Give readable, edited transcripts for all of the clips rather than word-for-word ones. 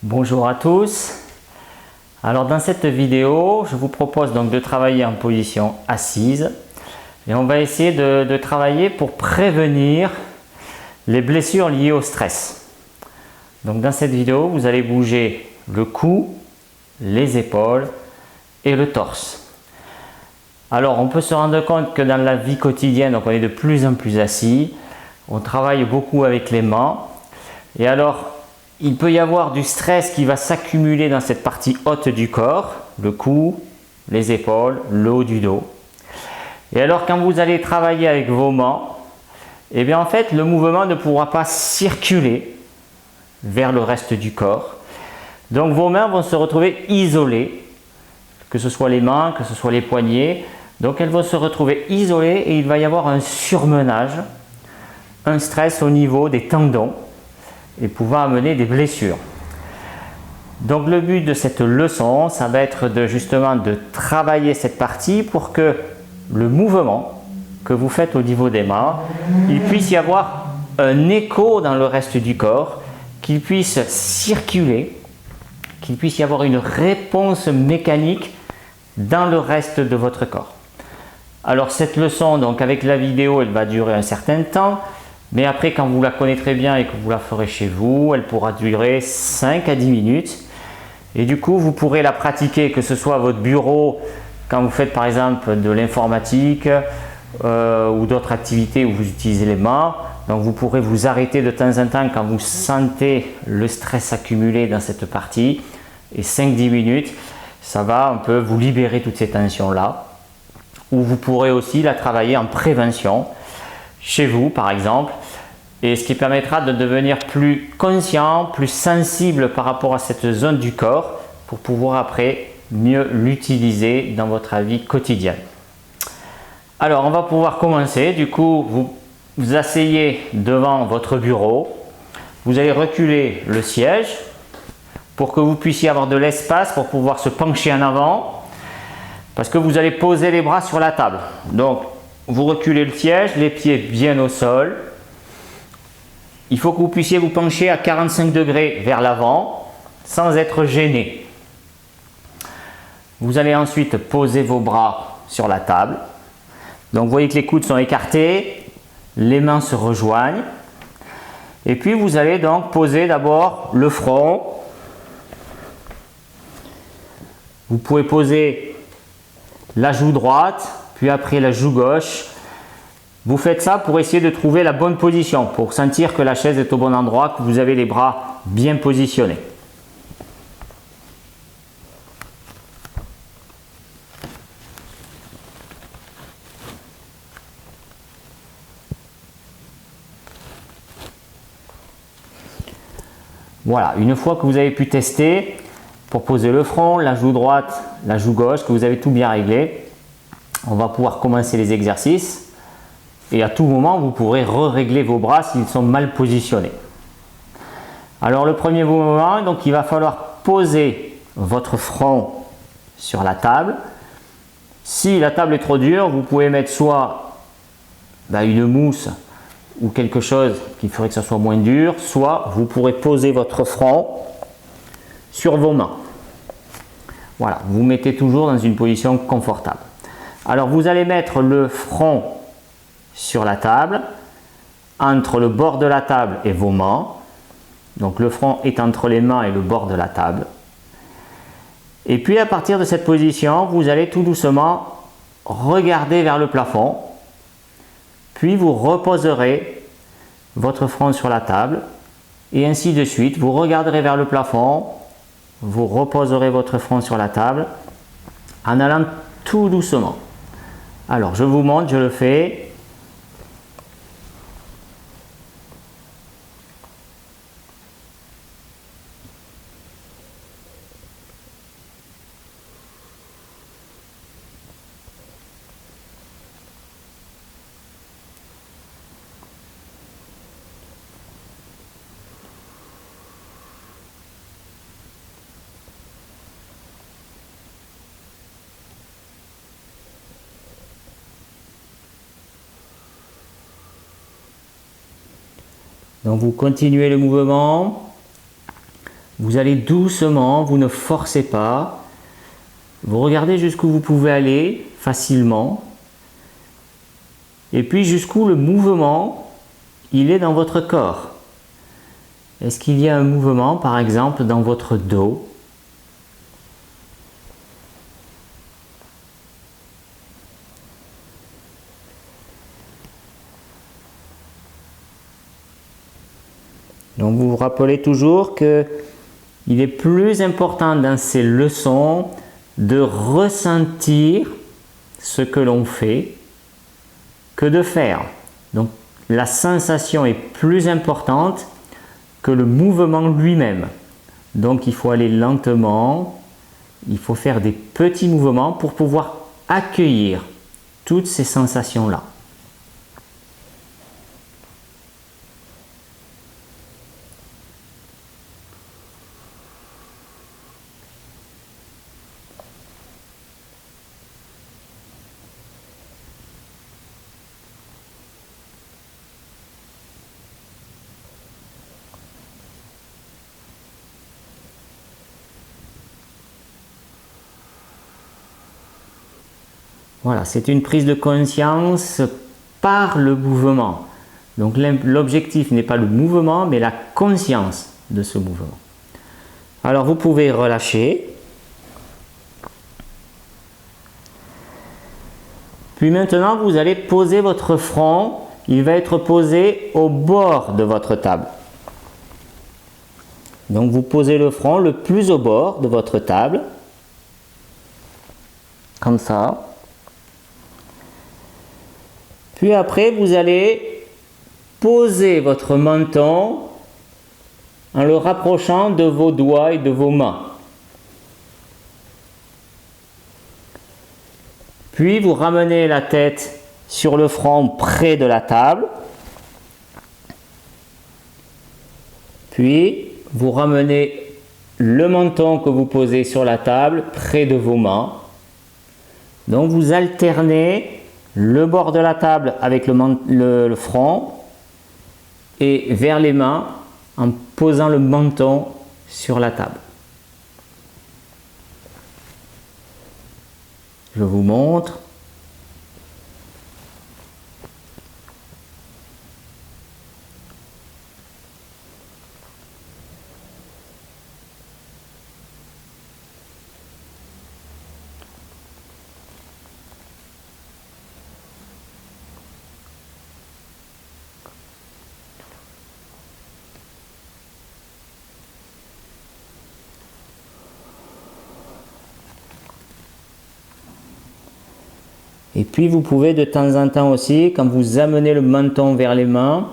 Bonjour à tous. Alors dans cette vidéo, je vous propose donc de travailler en position assise et on va essayer de travailler pour prévenir les blessures liées au stress. Donc dans cette vidéo, vous allez bouger le cou, les épaules et le torse. Alors on peut se rendre compte que dans la vie quotidienne, donc on est de plus en plus assis, on travaille beaucoup avec les mains et alors il peut y avoir du stress qui va s'accumuler dans cette partie haute du corps, le cou, les épaules, le haut du dos. Et alors quand vous allez travailler avec vos mains, eh bien en fait le mouvement ne pourra pas circuler vers le reste du corps. Donc vos mains vont se retrouver isolées, que ce soit les mains, que ce soit les poignets. Donc elles vont se retrouver isolées et il va y avoir un surmenage, un stress au niveau des tendons et pouvant amener des blessures. Donc le but de cette leçon, ça va être justement de travailler cette partie pour que le mouvement que vous faites au niveau des mains, il puisse y avoir un écho dans le reste du corps, qu'il puisse circuler, qu'il puisse y avoir une réponse mécanique dans le reste de votre corps. Alors cette leçon, donc avec la vidéo, elle va durer un certain temps. Mais après, quand vous la connaîtrez bien et que vous la ferez chez vous, elle pourra durer 5 à 10 minutes. Et du coup, vous pourrez la pratiquer, que ce soit à votre bureau, quand vous faites par exemple de l'informatique ou d'autres activités où vous utilisez les mains. Donc vous pourrez vous arrêter de temps en temps quand vous sentez le stress accumulé dans cette partie. Et 5-10 minutes, ça va un peu vous libérer toutes ces tensions-là. Ou vous pourrez aussi la travailler en prévention, chez vous par exemple, et ce qui permettra de devenir plus conscient, plus sensible par rapport à cette zone du corps pour pouvoir après mieux l'utiliser dans votre vie quotidienne. Alors on va pouvoir commencer. Du coup, vous vous asseyez devant votre bureau, vous allez reculer le siège pour que vous puissiez avoir de l'espace pour pouvoir se pencher en avant, parce que vous allez poser les bras sur la table. Donc vous reculez le siège, les pieds bien au sol. Il faut que vous puissiez vous pencher à 45 degrés vers l'avant sans être gêné. Vous allez ensuite poser vos bras sur la table. Donc vous voyez que les coudes sont écartés, les mains se rejoignent. Et puis vous allez donc poser d'abord le front. Vous pouvez poser la joue droite, puis après la joue gauche. Vous faites ça pour essayer de trouver la bonne position, pour sentir que la chaise est au bon endroit, que vous avez les bras bien positionnés. Voilà, une fois que vous avez pu tester, pour poser le front, la joue droite, la joue gauche, que vous avez tout bien réglé, on va pouvoir commencer les exercices. Et à tout moment, vous pourrez régler vos bras s'ils sont mal positionnés. Alors le premier mouvement, donc il va falloir poser votre front sur la table. Si la table est trop dure, vous pouvez mettre soit une mousse ou quelque chose qui ferait que ça soit moins dur, soit vous pourrez poser votre front sur vos mains. Voilà, vous mettez toujours dans une position confortable. Alors vous allez mettre le front sur la table, entre le bord de la table et vos mains. Donc le front est entre les mains et le bord de la table. Et puis à partir de cette position, vous allez tout doucement regarder vers le plafond. Puis vous reposerez votre front sur la table. Et ainsi de suite, vous regarderez vers le plafond. Vous reposerez votre front sur la table en allant tout doucement. Alors je vous montre, je le fais. Donc vous continuez le mouvement. Vous allez doucement, vous ne forcez pas. Vous regardez jusqu'où vous pouvez aller facilement. Et puis jusqu'où le mouvement, il est dans votre corps. Est-ce qu'il y a un mouvement, par exemple, dans votre dos? Donc vous vous rappelez toujours que il est plus important dans ces leçons de ressentir ce que l'on fait que de faire. Donc la sensation est plus importante que le mouvement lui-même. Donc il faut aller lentement, il faut faire des petits mouvements pour pouvoir accueillir toutes ces sensations-là. Voilà, c'est une prise de conscience par le mouvement. Donc l'objectif n'est pas le mouvement, mais la conscience de ce mouvement. Alors vous pouvez relâcher. Puis maintenant, vous allez poser votre front. Il va être posé au bord de votre table. Donc vous posez le front le plus au bord de votre table. Comme ça. Puis après, vous allez poser votre menton en le rapprochant de vos doigts et de vos mains. Puis vous ramenez la tête sur le front près de la table. Puis vous ramenez le menton que vous posez sur la table près de vos mains. Donc vous alternez le bord de la table avec le front et vers les mains en posant le menton sur la table. Je vous montre. Et puis vous pouvez de temps en temps aussi, quand vous amenez le menton vers les mains,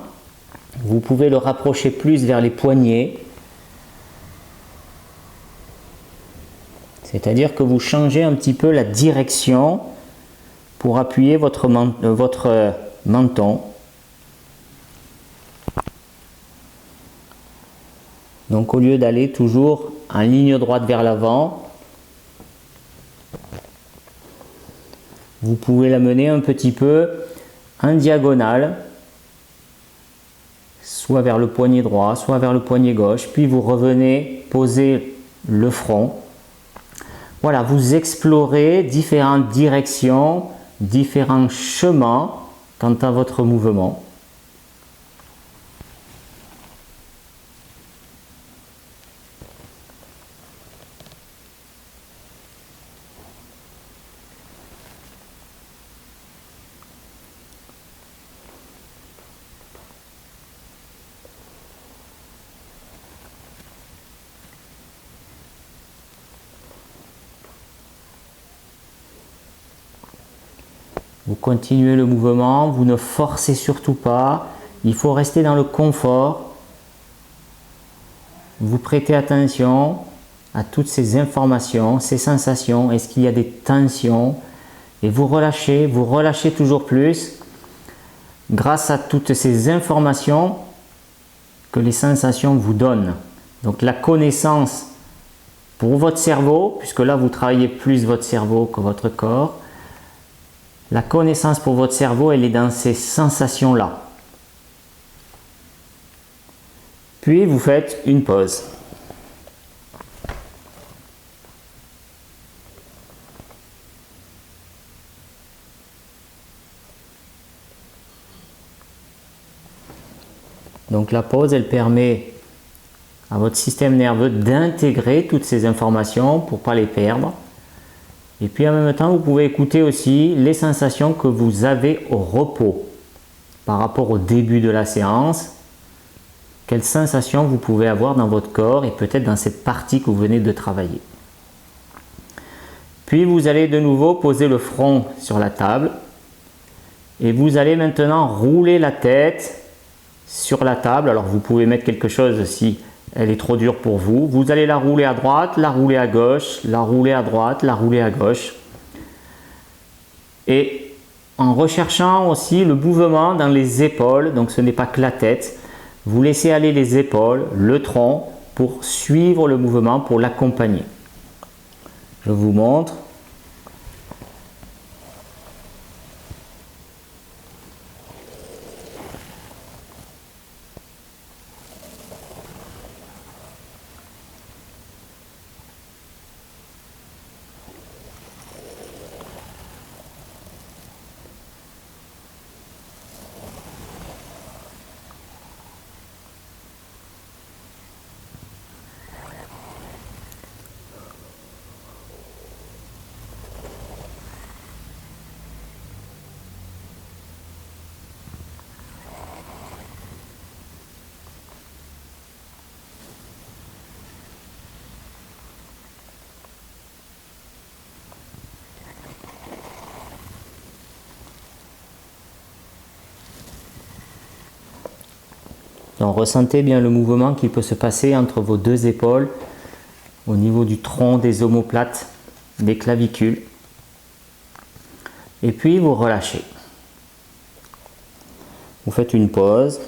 vous pouvez le rapprocher plus vers les poignets. C'est-à-dire que vous changez un petit peu la direction pour appuyer votre menton. Donc au lieu d'aller toujours en ligne droite vers l'avant, vous pouvez l'amener un petit peu en diagonale, soit vers le poignet droit, soit vers le poignet gauche, puis vous revenez poser le front. Voilà, vous explorez différentes directions, différents chemins quant à votre mouvement. Vous continuez le mouvement, vous ne forcez surtout pas, il faut rester dans le confort. Vous prêtez attention à toutes ces informations, ces sensations, est-ce qu'il y a des tensions, et vous relâchez toujours plus grâce à toutes ces informations que les sensations vous donnent. Donc la connaissance pour votre cerveau, puisque là vous travaillez plus votre cerveau que votre corps, la connaissance pour votre cerveau, elle est dans ces Donc la pause, elle permet à votre système nerveux d'intégrer toutes ces informations pour ne pas les perdre. Et puis en même temps, vous pouvez écouter aussi les sensations que vous avez au repos par rapport au début de la séance. Quelles sensations vous pouvez avoir dans votre corps et peut-être dans cette partie que vous venez de travailler. Puis vous allez de nouveau poser le front sur la table et vous allez maintenant rouler la tête sur la table. Alors vous pouvez mettre quelque chose si elle est trop dure pour vous. Vous allez la rouler à droite, la rouler à gauche, la rouler à droite, la rouler à gauche. Et en recherchant aussi le mouvement dans les épaules, donc ce n'est pas que la tête. Vous laissez aller les épaules, le tronc, pour suivre le mouvement, pour l'accompagner. Je vous montre. Donc ressentez bien le mouvement qui peut se passer entre vos deux épaules, au niveau du tronc, des omoplates, des clavicules. Et puis vous relâchez. Vous faites une pause.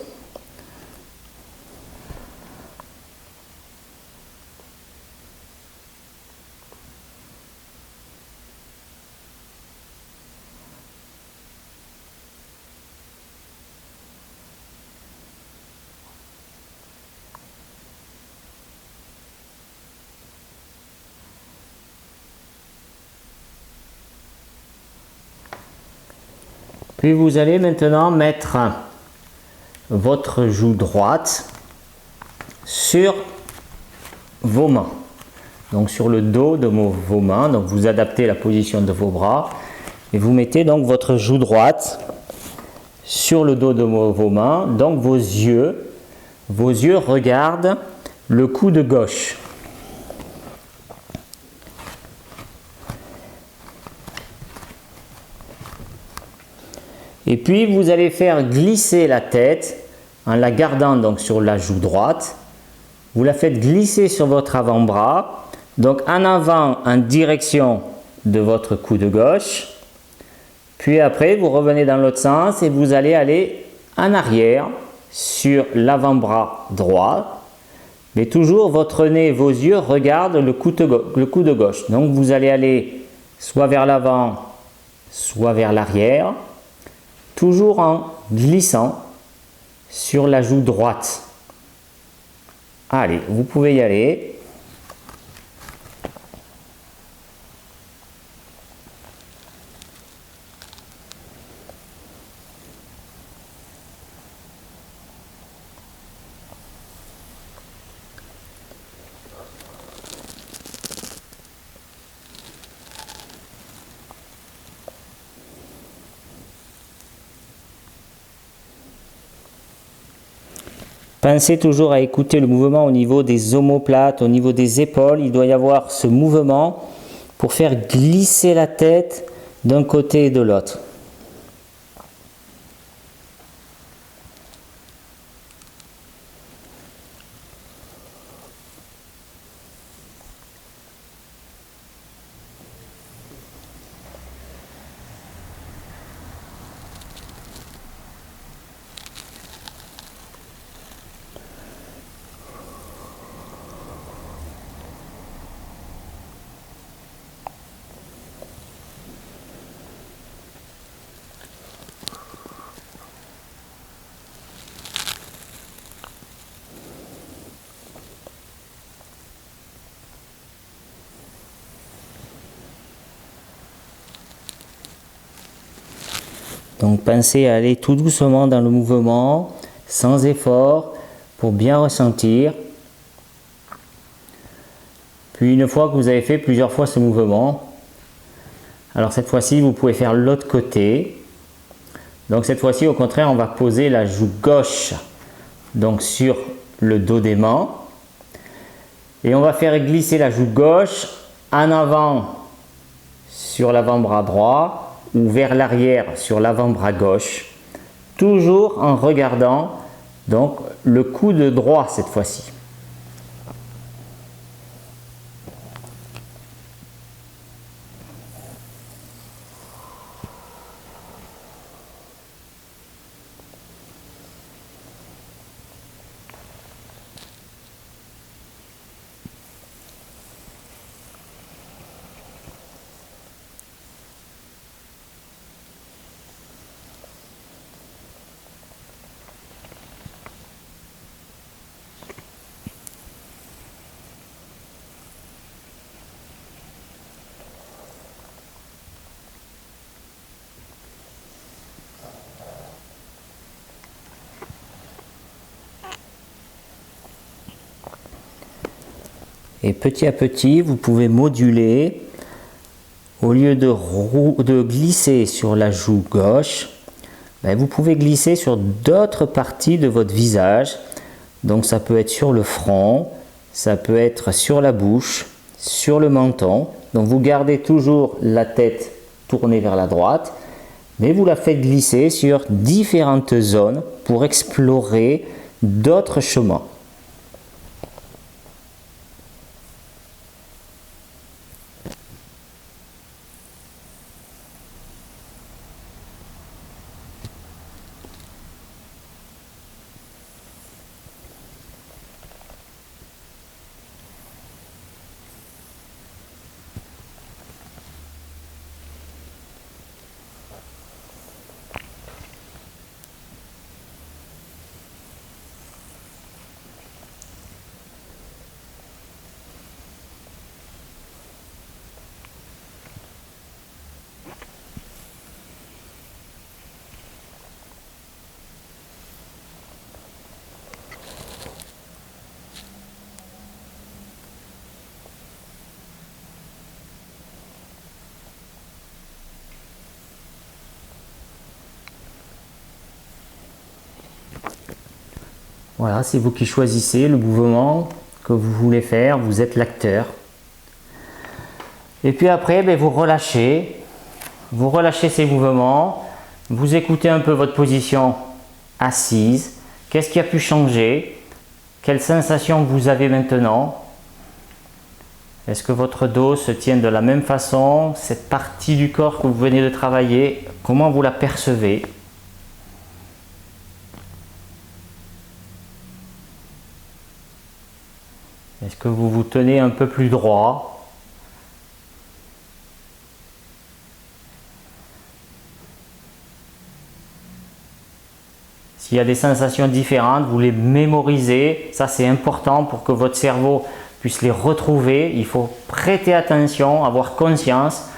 Puis vous allez maintenant mettre votre joue droite sur vos mains, donc sur le dos de vos mains. Donc vous adaptez la position de vos bras et vous mettez donc votre joue droite sur le dos de vos mains. Donc vos yeux regardent le coude gauche. Et puis vous allez faire glisser la tête en la gardant donc sur la joue droite. Vous la faites glisser sur votre avant-bras, donc en avant en direction de votre coude gauche. Puis après vous revenez dans l'autre sens et vous allez aller en arrière sur l'avant-bras droit. Mais toujours votre nez et vos yeux regardent le coude gauche. Donc vous allez aller soit vers l'avant, soit vers l'arrière. Toujours en glissant sur la joue droite. Allez, vous pouvez y aller. Pensez toujours à écouter le mouvement au niveau des omoplates, au niveau des épaules. Il doit y avoir ce mouvement pour faire glisser la tête d'un côté et de l'autre. Donc pensez à aller tout doucement dans le mouvement, sans effort, pour bien ressentir. Puis une fois que vous avez fait plusieurs fois ce mouvement, alors cette fois-ci vous pouvez faire l'autre côté. Donc cette fois-ci au contraire on va poser la joue gauche donc sur le dos d'aimant et on va faire glisser la joue gauche en avant sur l'avant-bras droit ou vers l'arrière sur l'avant-bras gauche, toujours en regardant donc le coude droit cette fois-ci. Et petit à petit, vous pouvez moduler. Au lieu de glisser sur la joue gauche, vous pouvez glisser sur d'autres parties de votre visage. Donc ça peut être sur le front, ça peut être sur la bouche, sur le menton. Donc vous gardez toujours la tête tournée vers la droite, mais vous la faites glisser sur différentes zones pour explorer d'autres chemins. Voilà, c'est vous qui choisissez le mouvement que vous voulez faire, vous êtes l'acteur. Et puis après, vous relâchez ces mouvements, vous écoutez un peu votre position assise, qu'est-ce qui a pu changer, quelles sensations vous avez maintenant, est-ce que votre dos se tient de la même façon, cette partie du corps que vous venez de travailler, comment vous la percevez? Est-ce que vous vous tenez un peu plus droit? S'il y a des sensations différentes, vous les mémorisez. Ça, c'est important pour que votre cerveau puisse les retrouver. Il faut prêter attention, avoir conscience.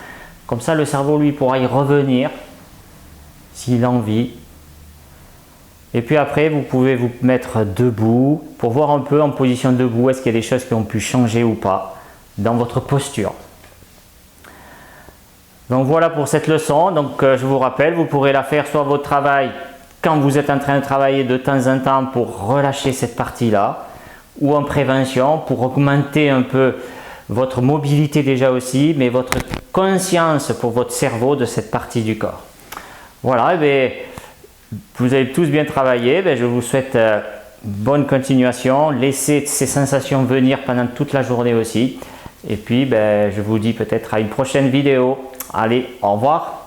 Comme ça, le cerveau, lui, pourra y revenir s'il a envie. Et puis après, vous pouvez vous mettre debout pour voir un peu en position debout, est-ce qu'il y a des choses qui ont pu changer ou pas dans votre posture. Donc voilà pour cette leçon. Donc je vous rappelle, vous pourrez la faire soit votre travail quand vous êtes en train de travailler de temps en temps pour relâcher cette partie-là, ou en prévention pour augmenter un peu votre mobilité déjà aussi, mais votre conscience pour votre cerveau de cette partie du corps. Voilà, et vous avez tous bien travaillé, je vous souhaite bonne continuation, laissez ces sensations venir pendant toute la journée aussi, et puis je vous dis peut-être à une prochaine vidéo. Allez, au revoir.